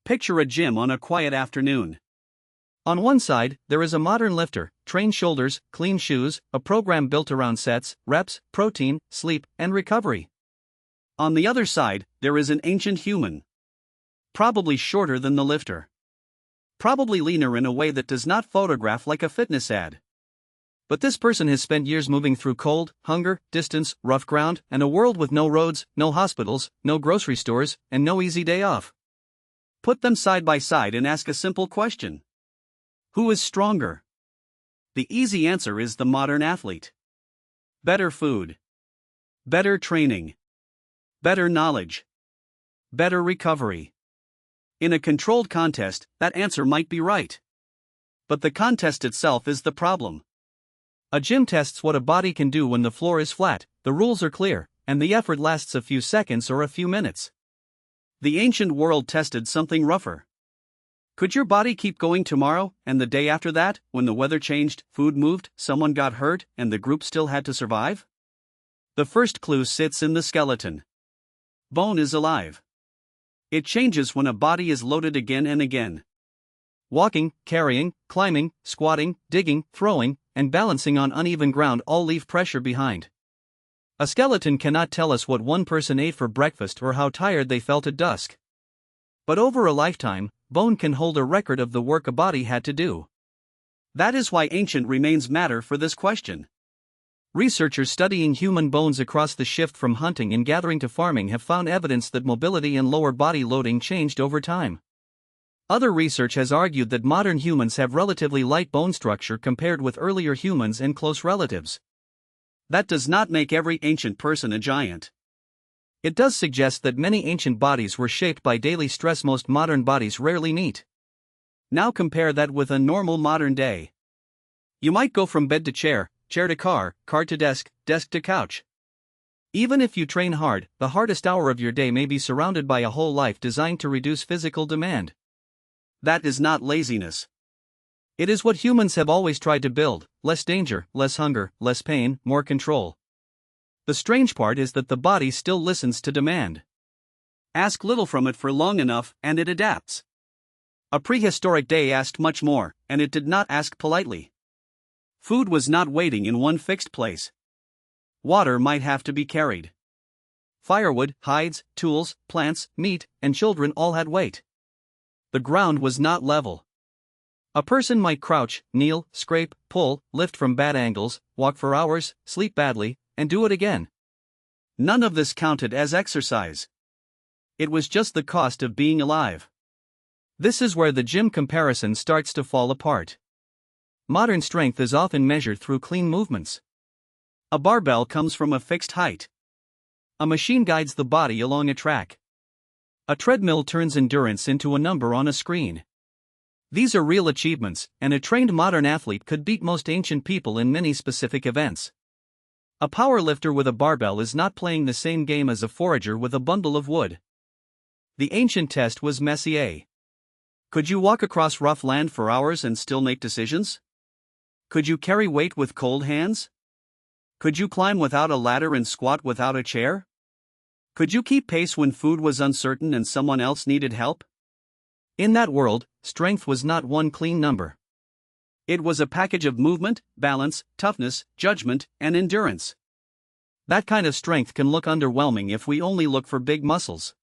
Picture a gym on a quiet afternoon. On one side, there is a modern lifter, trained shoulders, clean shoes, a program built around sets, reps, protein, sleep, and recovery. On the other side, there is an ancient human. Probably shorter than the lifter. Probably leaner in a way that does not photograph like a fitness ad. But this person has spent years moving through cold, hunger, distance, rough ground, and a world with no roads, no hospitals, no grocery stores, and no easy day off. Put them side by side and ask a simple question. Who is stronger? The easy answer is the modern athlete. Better food. Better training. Better knowledge. Better recovery. In a controlled contest, that answer might be right. But the contest itself is the problem. A gym tests what a body can do when the floor is flat, the rules are clear, and the effort lasts a few seconds or a few minutes. The ancient world tested something rougher. Could your body keep going tomorrow, and the day after that, when the weather changed, food moved, someone got hurt, and the group still had to survive? The first clue sits in the skeleton. Bone is alive. It changes when a body is loaded again and again. Walking, carrying, climbing, squatting, digging, throwing, and balancing on uneven ground all leave pressure behind. A skeleton cannot tell us what one person ate for breakfast or how tired they felt at dusk. But over a lifetime, bone can hold a record of the work a body had to do. That is why ancient remains matter for this question. Researchers studying human bones across the shift from hunting and gathering to farming have found evidence that mobility and lower body loading changed over time. Other research has argued that modern humans have relatively light bone structure compared with earlier humans and close relatives. That does not make every ancient person a giant. It does suggest that many ancient bodies were shaped by daily stress most modern bodies rarely meet. Now compare that with a normal modern day. You might go from bed to chair, chair to car, car to desk, desk to couch. Even if you train hard, the hardest hour of your day may be surrounded by a whole life designed to reduce physical demand. That is not laziness. It is what humans have always tried to build: less danger, less hunger, less pain, more control. The strange part is that the body still listens to demand. Ask little from it for long enough, and it adapts. A prehistoric day asked much more, and it did not ask politely. Food was not waiting in one fixed place. Water might have to be carried. Firewood, hides, tools, plants, meat, and children all had weight. The ground was not level. A person might crouch, kneel, scrape, pull, lift from bad angles, walk for hours, sleep badly, and do it again. None of this counted as exercise. It was just the cost of being alive. This is where the gym comparison starts to fall apart. Modern strength is often measured through clean movements. A barbell comes from a fixed height. A machine guides the body along a track. A treadmill turns endurance into a number on a screen. These are real achievements, and a trained modern athlete could beat most ancient people in many specific events. A powerlifter with a barbell is not playing the same game as a forager with a bundle of wood. The ancient test was Messier. Could you walk across rough land for hours and still make decisions? Could you carry weight with cold hands? Could you climb without a ladder and squat without a chair? Could you keep pace when food was uncertain and someone else needed help? In that world, strength was not one clean number. It was a package of movement, balance, toughness, judgment, and endurance. That kind of strength can look underwhelming if we only look for big muscles.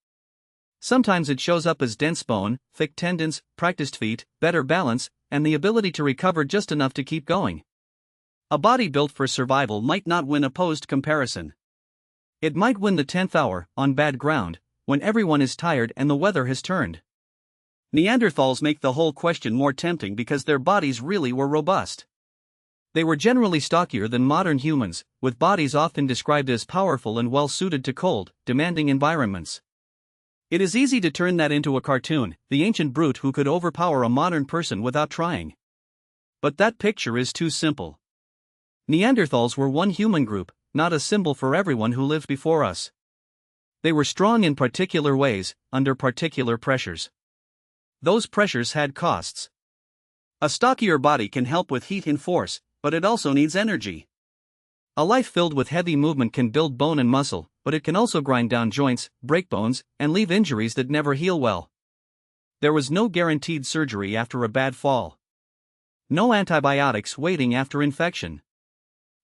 Sometimes it shows up as dense bone, thick tendons, practiced feet, better balance, and the ability to recover just enough to keep going. A body built for survival might not win a posed comparison. It might win the 10th hour, on bad ground, when everyone is tired and the weather has turned. Neanderthals make the whole question more tempting because their bodies really were robust. They were generally stockier than modern humans, with bodies often described as powerful and well suited to cold, demanding environments. It is easy to turn that into a cartoon, the ancient brute who could overpower a modern person without trying. But that picture is too simple. Neanderthals were one human group, not a symbol for everyone who lived before us. They were strong in particular ways, under particular pressures. Those pressures had costs. A stockier body can help with heat and force, but it also needs energy. A life filled with heavy movement can build bone and muscle, but it can also grind down joints, break bones, and leave injuries that never heal well. There was no guaranteed surgery after a bad fall. No antibiotics waiting after infection.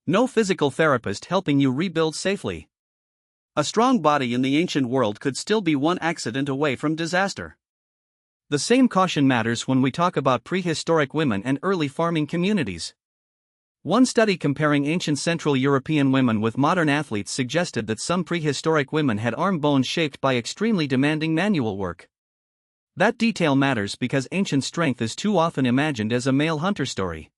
No physical therapist helping you rebuild safely. A strong body in the ancient world could still be one accident away from disaster. The same caution matters when we talk about prehistoric women and early farming communities. One study comparing ancient Central European women with modern athletes suggested that some prehistoric women had arm bones shaped by extremely demanding manual work. That detail matters because ancient strength is too often imagined as a male hunter story.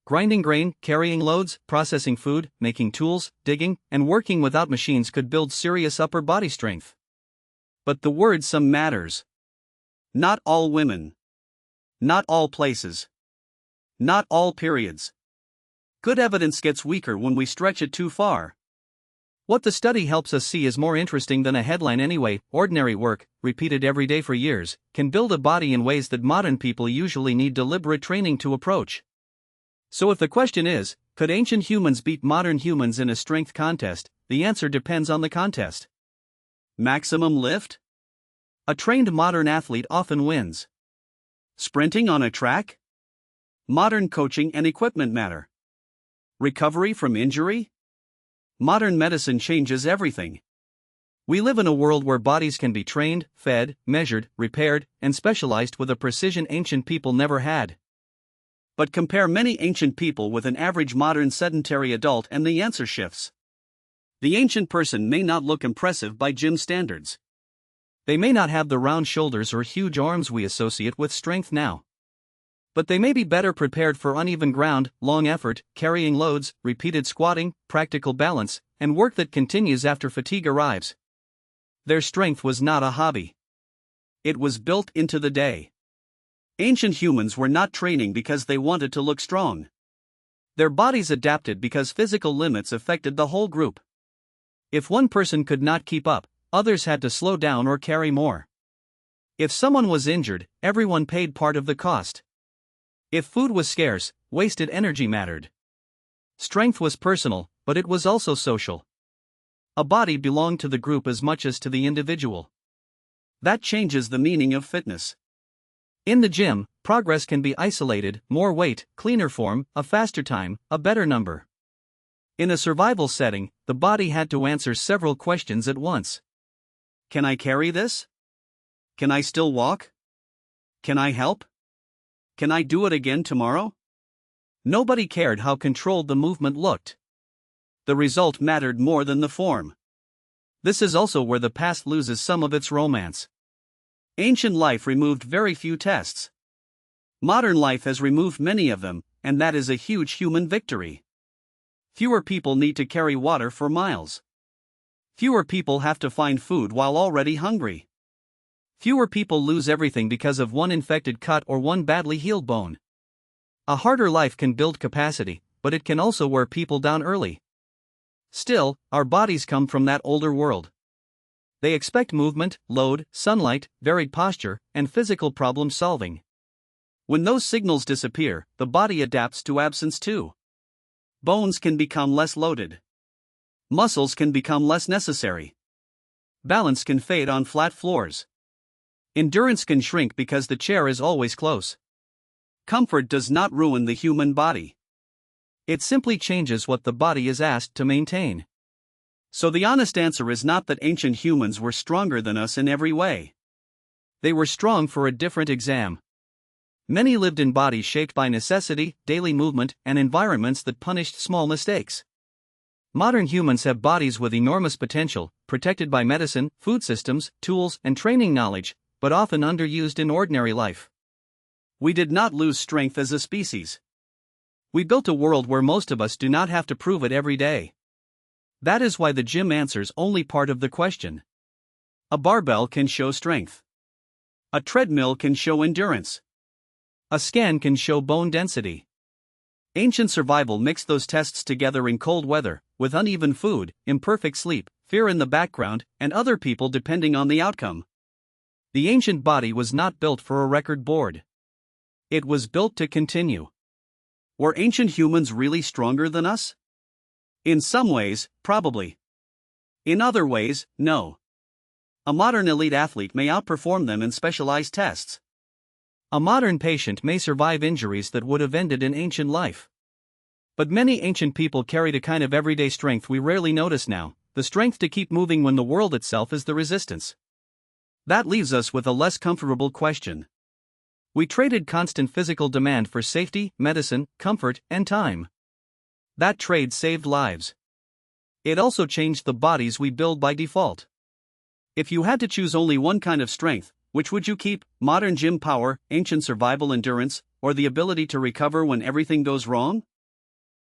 Grinding grain, carrying loads, processing food, making tools, digging, and working without machines could build serious upper body strength. But the word some matters. Not all women. Not all places. Not all periods. Good evidence gets weaker when we stretch it too far. What the study helps us see is more interesting than a headline anyway. Ordinary work, repeated every day for years, can build a body in ways that modern people usually need deliberate training to approach. So if the question is, could ancient humans beat modern humans in a strength contest, the answer depends on the contest. Maximum lift? A trained modern athlete often wins. Sprinting on a track? Modern coaching and equipment matter. Recovery from injury? Modern medicine changes everything. We live in a world where bodies can be trained, fed, measured, repaired, and specialized with a precision ancient people never had. But compare many ancient people with an average modern sedentary adult and the answer shifts. The ancient person may not look impressive by gym standards. They may not have the round shoulders or huge arms we associate with strength now. But they may be better prepared for uneven ground, long effort, carrying loads, repeated squatting, practical balance, and work that continues after fatigue arrives. Their strength was not a hobby. It was built into the day. Ancient humans were not training because they wanted to look strong. Their bodies adapted because physical limits affected the whole group. If one person could not keep up, others had to slow down or carry more. If someone was injured, everyone paid part of the cost. If food was scarce, wasted energy mattered. Strength was personal, but it was also social. A body belonged to the group as much as to the individual. That changes the meaning of fitness. In the gym, progress can be isolated: more weight, cleaner form, a faster time, a better number. In a survival setting, the body had to answer several questions at once. Can I carry this? Can I still walk? Can I help? Can I do it again tomorrow? Nobody cared how controlled the movement looked. The result mattered more than the form. This is also where the past loses some of its romance. Ancient life removed very few tests. Modern life has removed many of them, and that is a huge human victory. Fewer people need to carry water for miles. Fewer people have to find food while already hungry. Fewer people lose everything because of one infected cut or one badly healed bone. A harder life can build capacity, but it can also wear people down early. Still, our bodies come from that older world. They expect movement, load, sunlight, varied posture, and physical problem solving. When those signals disappear, the body adapts to absence too. Bones can become less loaded. Muscles can become less necessary. Balance can fade on flat floors. Endurance can shrink because the chair is always close. Comfort does not ruin the human body. It simply changes what the body is asked to maintain. So the honest answer is not that ancient humans were stronger than us in every way. They were strong for a different exam. Many lived in bodies shaped by necessity, daily movement, and environments that punished small mistakes. Modern humans have bodies with enormous potential, protected by medicine, food systems, tools, and training knowledge, but often underused in ordinary life. We did not lose strength as a species. We built a world where most of us do not have to prove it every day. That is why the gym answers only part of the question. A barbell can show strength. A treadmill can show endurance. A scan can show bone density. Ancient survival mixed those tests together in cold weather, with uneven food, imperfect sleep, fear in the background, and other people depending on the outcome. The ancient body was not built for a record board. It was built to continue. Were ancient humans really stronger than us? In some ways, probably. In other ways, no. A modern elite athlete may outperform them in specialized tests. A modern patient may survive injuries that would have ended in ancient life. But many ancient people carried a kind of everyday strength we rarely notice now, the strength to keep moving when the world itself is the resistance. That leaves us with a less comfortable question. We traded constant physical demand for safety, medicine, comfort, and time. That trade saved lives. It also changed the bodies we build by default. If you had to choose only one kind of strength, which would you keep? Modern gym power, ancient survival endurance, or the ability to recover when everything goes wrong?